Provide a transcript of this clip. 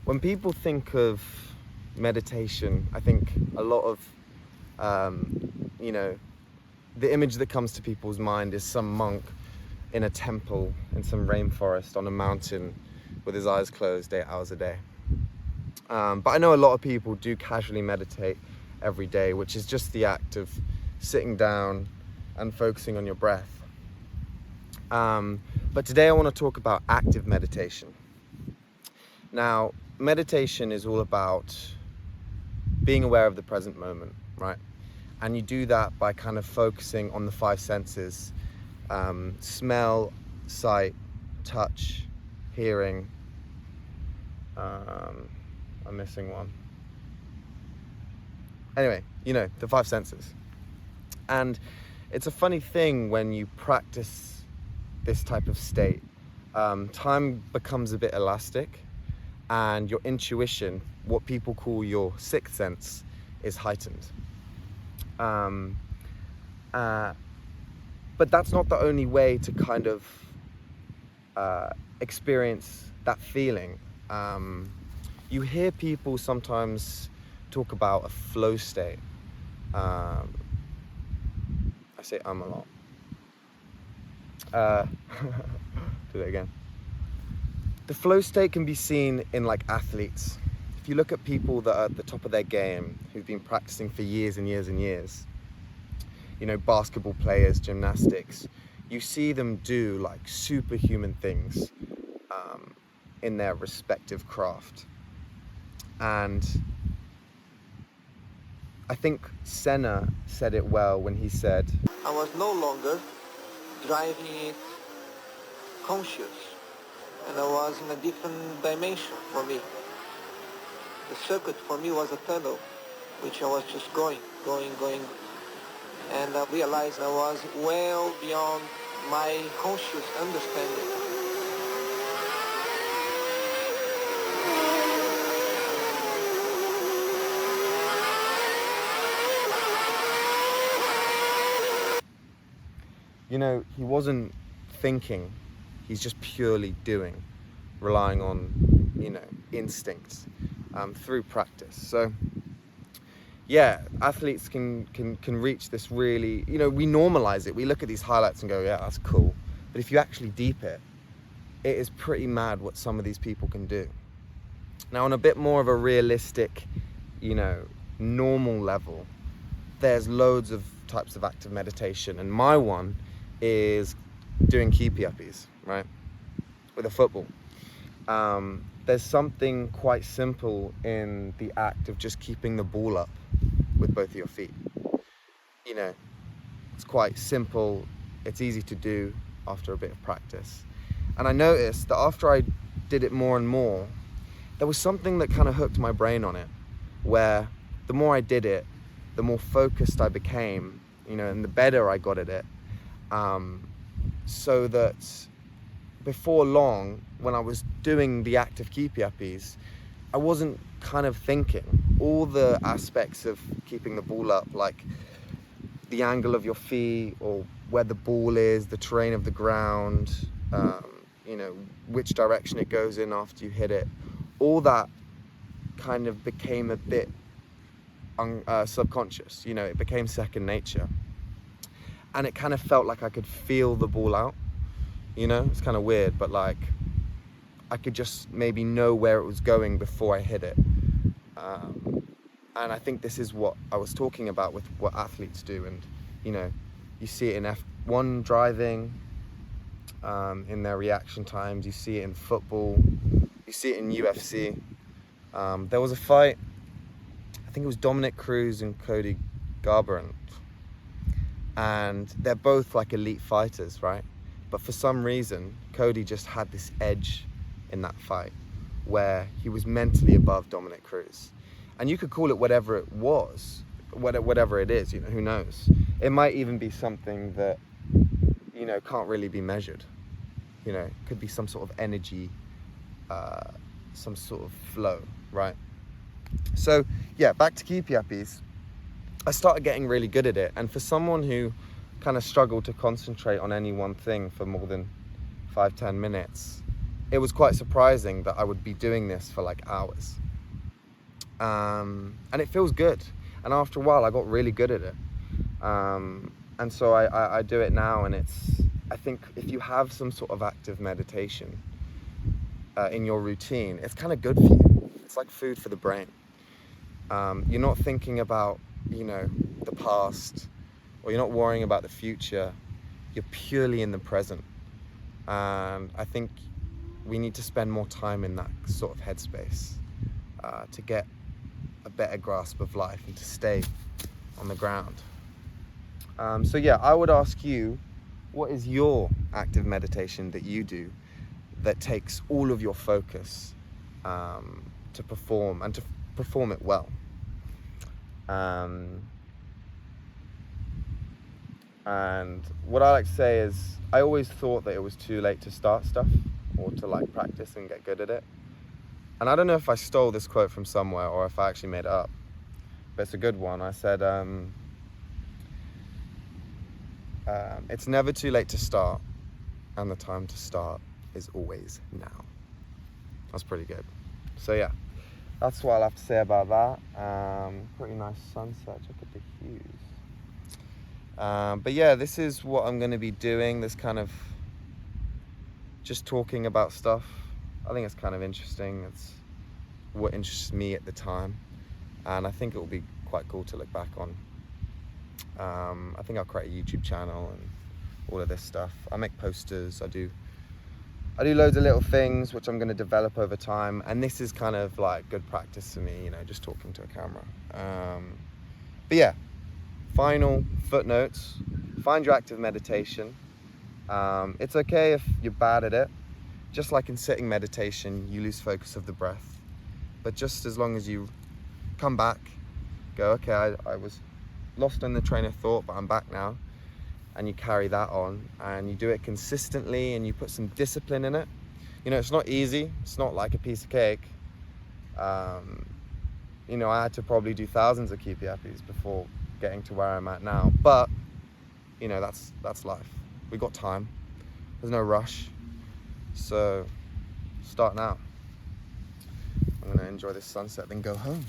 When people think of meditation, I think a lot of, the image that comes to people's mind is some monk in a temple in some rainforest on a mountain with his eyes closed 8 hours a day. But I know a lot of people do casually meditate every day, which is just the act of sitting down and focusing on your breath. But today I want to talk about active meditation. Now, meditation is all about being aware of the present moment, right? And you do that by kind of focusing on the 5 senses: smell, sight, touch, hearing. I'm missing one. Anyway, the 5 senses. And it's a funny thing when you practice this type of state. Time becomes a bit elastic, and your intuition, what people call your 6th sense, is heightened. But that's not the only way to kind of experience that feeling. You hear people sometimes talk about a flow state. I say a lot. Do that again. The flow state can be seen in like athletes. If you look at people that are at the top of their game, who've been practicing for years and years and years, basketball players, gymnastics, you see them do like superhuman things in their respective craft. And I think Senna said it well when he said, I was no longer driving it conscious, and I was in a different dimension for me. The circuit for me was a tunnel, which I was just going, and I realized I was well beyond my conscious understanding. He wasn't thinking, he's just purely doing, relying on, instincts through practice. So, yeah, athletes can reach this really, we normalize it. We look at these highlights and go, yeah, that's cool. But if you actually deep it is pretty mad what some of these people can do. Now, on a bit more of a realistic, normal level, there's loads of types of active meditation, and my one is doing keepy uppies, right, with a football. There's something quite simple in the act of just keeping the ball up with both of your feet. It's quite simple, it's easy to do after a bit of practice. And I noticed that after I did it more and more, there was something that kind of hooked my brain on it, where the more I did it, the more focused I became, and the better I got at it. So that before long, when I was doing the active keepy uppies, I wasn't kind of thinking. All the aspects of keeping the ball up, like the angle of your feet, or where the ball is, the terrain of the ground, which direction it goes in after you hit it, all that kind of became a bit subconscious. It became second nature, and it kind of felt like I could feel the ball out. It's kind of weird, but like I could just maybe know where it was going before I hit it. And I think this is what I was talking about with what athletes do. And you see it in F1 driving, in their reaction times. You see it in football, you see it in UFC. There was a fight, I think it was Dominic Cruz and Cody Garbrandt, and they're both like elite fighters, right? But for some reason, Cody just had this edge in that fight where he was mentally above Dominic Cruz. And you could call it whatever it was, whatever it is, who knows? It might even be something that, can't really be measured. It could be some sort of energy, some sort of flow, right? So, yeah, back to keepy uppies. I started getting really good at it. And for someone who kind of struggled to concentrate on any one thing for more than 5-10 minutes, it was quite surprising that I would be doing this for like hours. And it feels good. And after a while, I got really good at it. And so I do it now, and I think if you have some sort of active meditation in your routine, it's kind of good for you. It's like food for the brain. You're not thinking about, the past, or you're not worrying about the future. You're purely in the present. And I think we need to spend more time in that sort of headspace to get a better grasp of life and to stay on the ground. So yeah, I would ask you, what is your active meditation that you do that takes all of your focus to perform, and to perform it well? And what I like to say is, I always thought that it was too late to start stuff or to like practice and get good at it. And I don't know if I stole this quote from somewhere or if I actually made it up, but it's a good one. I said, it's never too late to start, and the time to start is always now. That's pretty good. So yeah, that's what I'll have to say about that. Pretty nice sunset, check out the hues. But yeah, this is what I'm going to be doing, this kind of just talking about stuff. I think it's kind of interesting. It's what interests me at the time, and I think it will be quite cool to look back on. I think I'll create a YouTube channel and all of this stuff. I make posters, I do loads of little things which I'm going to develop over time, and this is kind of like good practice for me, just talking to a camera. But yeah, final footnotes: find your active meditation. It's okay if you're bad at it. Just like in sitting meditation, you lose focus of the breath, but just as long as you come back, go, okay, I was lost in the train of thought, but I'm back now, and you carry that on, and you do it consistently, and you put some discipline in it. It's not easy. It's not like a piece of cake. I had to probably do thousands of keepy yappies before getting to where I'm at now, but that's life. We got time. There's no rush. So start now. I'm gonna enjoy this sunset, then go home.